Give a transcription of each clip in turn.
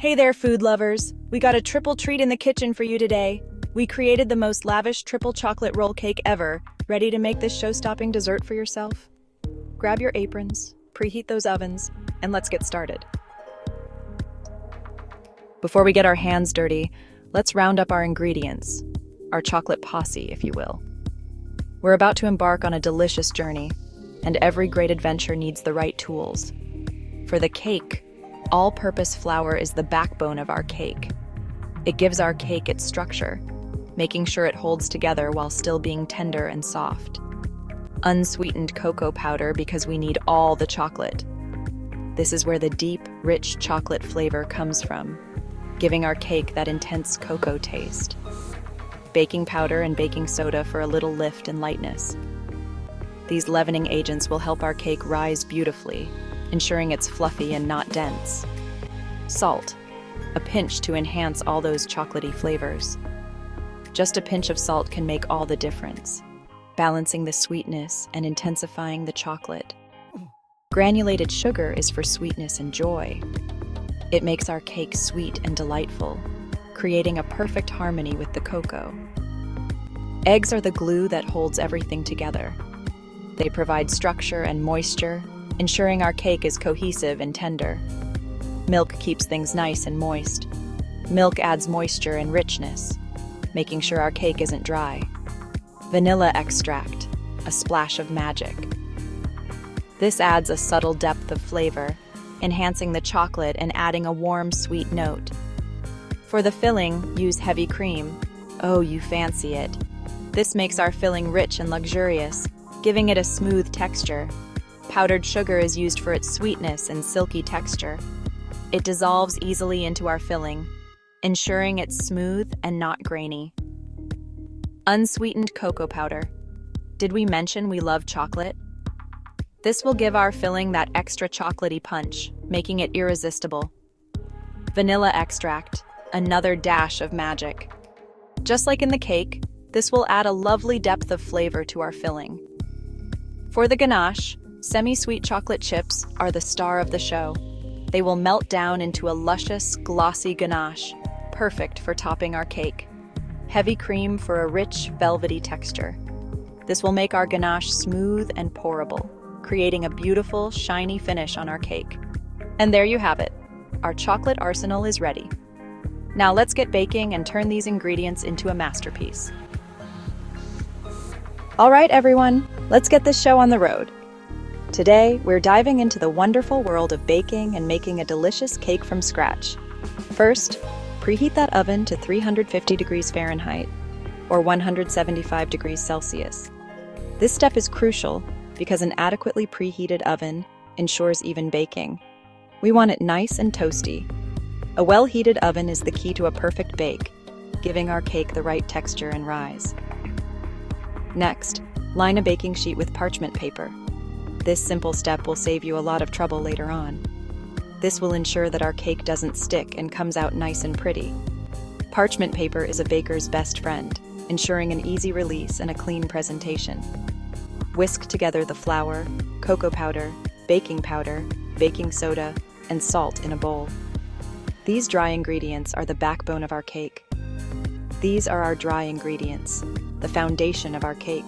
Hey there, food lovers! We got a triple treat in the kitchen for you today. We created the most lavish triple chocolate roll cake ever. Ready to make this show-stopping dessert for yourself? Grab your aprons, preheat those ovens, and let's get started. Before we get our hands dirty, let's round up our ingredients, our chocolate posse, if you will. We're about to embark on a delicious journey, and every great adventure needs the right tools. For the cake, all-purpose flour is the backbone of our cake. It gives our cake its structure, making sure it holds together while still being tender and soft. Unsweetened cocoa powder because we need all the chocolate. This is where the deep, rich chocolate flavor comes from, giving our cake that intense cocoa taste. Baking powder and baking soda for a little lift and lightness. These leavening agents will help our cake rise beautifully, ensuring it's fluffy and not dense. Salt, a pinch to enhance all those chocolatey flavors. Just a pinch of salt can make all the difference, balancing the sweetness and intensifying the chocolate. Granulated sugar is for sweetness and joy. It makes our cake sweet and delightful, creating a perfect harmony with the cocoa. Eggs are the glue that holds everything together. They provide structure and moisture, ensuring our cake is cohesive and tender. Milk keeps things nice and moist. Milk adds moisture and richness, making sure our cake isn't dry. Vanilla extract, a splash of magic. This adds a subtle depth of flavor, enhancing the chocolate and adding a warm, sweet note. For the filling, use heavy cream. Oh, you fancy it. This makes our filling rich and luxurious, giving it a smooth texture. Powdered sugar is used for its sweetness and silky texture. It dissolves easily into our filling, ensuring it's smooth and not grainy. Unsweetened cocoa powder. Did we mention we love chocolate? This will give our filling that extra chocolatey punch, making it irresistible. Vanilla extract, another dash of magic. Just like in the cake, this will add a lovely depth of flavor to our filling. For the ganache, semi-sweet chocolate chips are the star of the show. They will melt down into a luscious, glossy ganache, perfect for topping our cake. Heavy cream for a rich, velvety texture. This will make our ganache smooth and pourable, creating a beautiful, shiny finish on our cake. And there you have it. Our chocolate arsenal is ready. Now let's get baking and turn these ingredients into a masterpiece. All right, everyone, let's get this show on the road. Today, we're diving into the wonderful world of baking and making a delicious cake from scratch. First, preheat that oven to 350 degrees Fahrenheit, or 175 degrees Celsius. This step is crucial because an adequately preheated oven ensures even baking. We want it nice and toasty. A well-heated oven is the key to a perfect bake, giving our cake the right texture and rise. Next, line a baking sheet with parchment paper. This simple step will save you a lot of trouble later on. This will ensure that our cake doesn't stick and comes out nice and pretty. Parchment paper is a baker's best friend, ensuring an easy release and a clean presentation. Whisk together the flour, cocoa powder, baking soda, and salt in a bowl. These dry ingredients are the backbone of our cake. These are our dry ingredients, the foundation of our cake.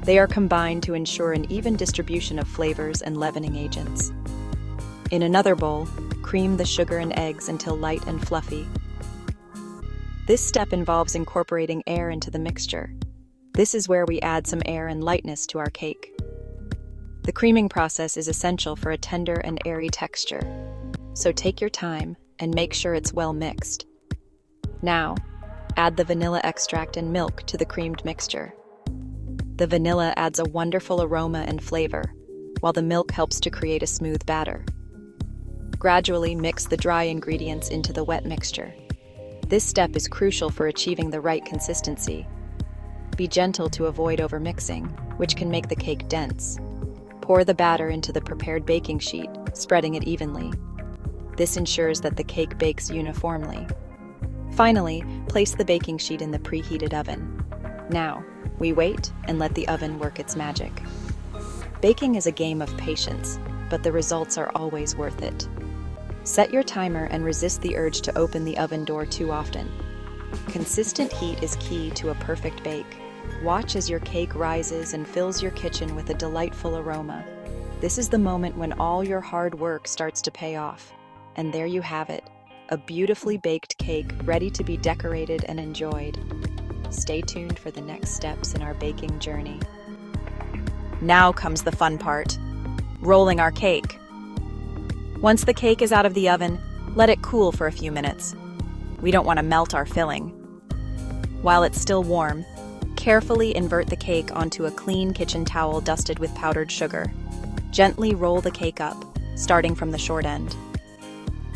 They are combined to ensure an even distribution of flavors and leavening agents. In another bowl, cream the sugar and eggs until light and fluffy. This step involves incorporating air into the mixture. This is where we add some air and lightness to our cake. The creaming process is essential for a tender and airy texture, so take your time and make sure it's well mixed. Now, add the vanilla extract and milk to the creamed mixture. The vanilla adds a wonderful aroma and flavor, while the milk helps to create a smooth batter. Gradually mix the dry ingredients into the wet mixture. This step is crucial for achieving the right consistency. Be gentle to avoid overmixing, which can make the cake dense. Pour the batter into the prepared baking sheet, spreading it evenly. This ensures that the cake bakes uniformly. Finally, place the baking sheet in the preheated oven. Now, we wait and let the oven work its magic. Baking is a game of patience, but the results are always worth it. Set your timer and resist the urge to open the oven door too often. Consistent heat is key to a perfect bake. Watch as your cake rises and fills your kitchen with a delightful aroma. This is the moment when all your hard work starts to pay off. And there you have it, a beautifully baked cake ready to be decorated and enjoyed. Stay tuned for the next steps in our baking journey. Now comes the fun part, rolling our cake. Once the cake is out of the oven, let it cool for a few minutes. We don't want to melt our filling. While it's still warm, carefully invert the cake onto a clean kitchen towel dusted with powdered sugar. Gently roll the cake up, starting from the short end.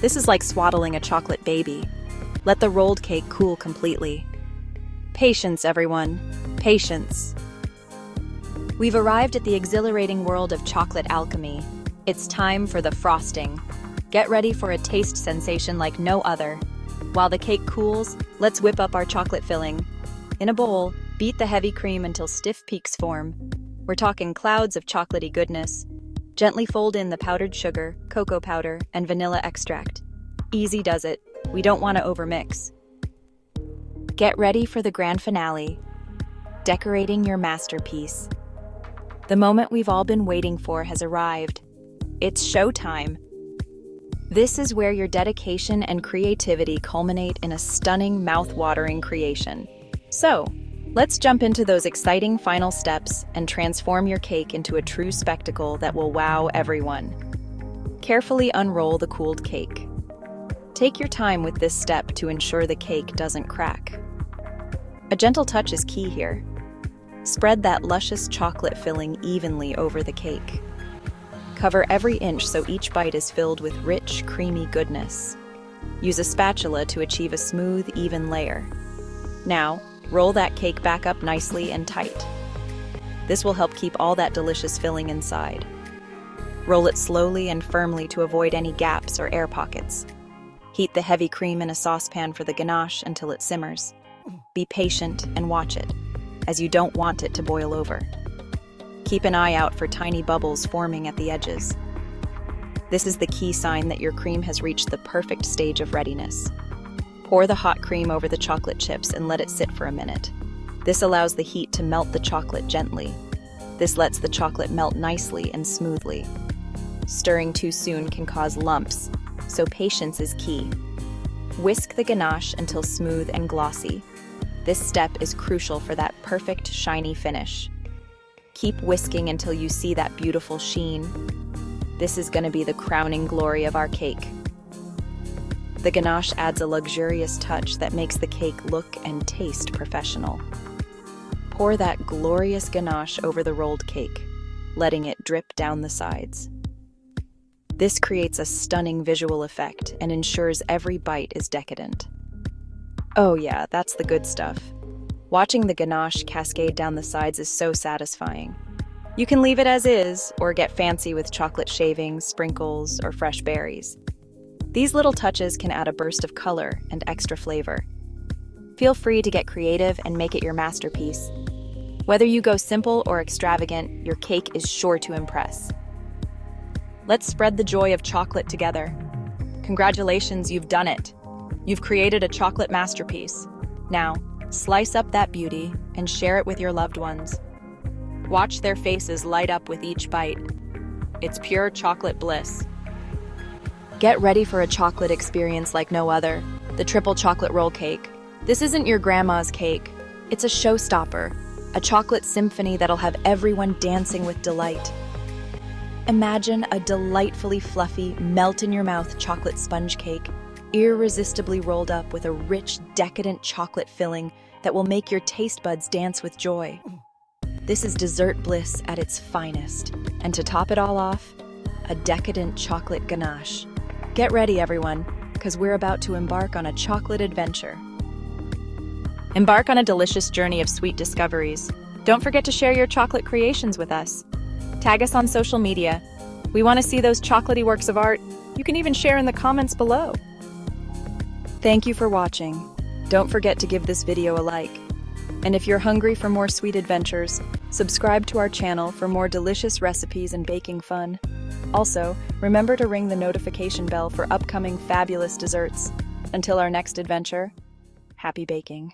This is like swaddling a chocolate baby. Let the rolled cake cool completely. Patience, everyone. Patience. We've arrived at the exhilarating world of chocolate alchemy. It's time for the frosting. Get ready for a taste sensation like no other. While the cake cools, let's whip up our chocolate filling. In a bowl, beat the heavy cream until stiff peaks form. We're talking clouds of chocolatey goodness. Gently fold in the powdered sugar, cocoa powder, and vanilla extract. Easy does it. We don't want to overmix. Get ready for the grand finale. Decorating your masterpiece. The moment we've all been waiting for has arrived. It's showtime. This is where your dedication and creativity culminate in a stunning, mouth-watering creation. So, let's jump into those exciting final steps and transform your cake into a true spectacle that will wow everyone. Carefully unroll the cooled cake. Take your time with this step to ensure the cake doesn't crack. A gentle touch is key here. Spread that luscious chocolate filling evenly over the cake. Cover every inch so each bite is filled with rich, creamy goodness. Use a spatula to achieve a smooth, even layer. Now, roll that cake back up nicely and tight. This will help keep all that delicious filling inside. Roll it slowly and firmly to avoid any gaps or air pockets. Heat the heavy cream in a saucepan for the ganache until it simmers. Be patient and watch it, as you don't want it to boil over. Keep an eye out for tiny bubbles forming at the edges. This is the key sign that your cream has reached the perfect stage of readiness. Pour the hot cream over the chocolate chips and let it sit for a minute. This allows the heat to melt the chocolate gently. This lets the chocolate melt nicely and smoothly. Stirring too soon can cause lumps, so patience is key. Whisk the ganache until smooth and glossy. This step is crucial for that perfect, shiny finish. Keep whisking until you see that beautiful sheen. This is going to be the crowning glory of our cake. The ganache adds a luxurious touch that makes the cake look and taste professional. Pour that glorious ganache over the rolled cake, letting it drip down the sides. This creates a stunning visual effect and ensures every bite is decadent. Oh yeah, that's the good stuff. Watching the ganache cascade down the sides is so satisfying. You can leave it as is, or get fancy with chocolate shavings, sprinkles, or fresh berries. These little touches can add a burst of color and extra flavor. Feel free to get creative and make it your masterpiece. Whether you go simple or extravagant, your cake is sure to impress. Let's spread the joy of chocolate together. Congratulations, you've done it. You've created a chocolate masterpiece. Now, slice up that beauty and share it with your loved ones. Watch their faces light up with each bite. It's pure chocolate bliss. Get ready for a chocolate experience like no other, the triple chocolate roll cake. This isn't your grandma's cake. It's a showstopper, a chocolate symphony that'll have everyone dancing with delight. Imagine a delightfully fluffy, melt-in-your-mouth chocolate sponge cake, irresistibly rolled up with a rich, decadent chocolate filling that will make your taste buds dance with joy. This is dessert bliss at its finest. And to top it all off, a decadent chocolate ganache. Get ready, everyone, because we're about to embark on a chocolate adventure. Embark on a delicious journey of sweet discoveries. Don't forget to share your chocolate creations with us. Tag us on social media. We want to see those chocolatey works of art. You can even share in the comments below. Thank you for watching. Don't forget to give this video a like. And if you're hungry for more sweet adventures, subscribe to our channel for more delicious recipes and baking fun. Also, remember to ring the notification bell for upcoming fabulous desserts. Until our next adventure, happy baking.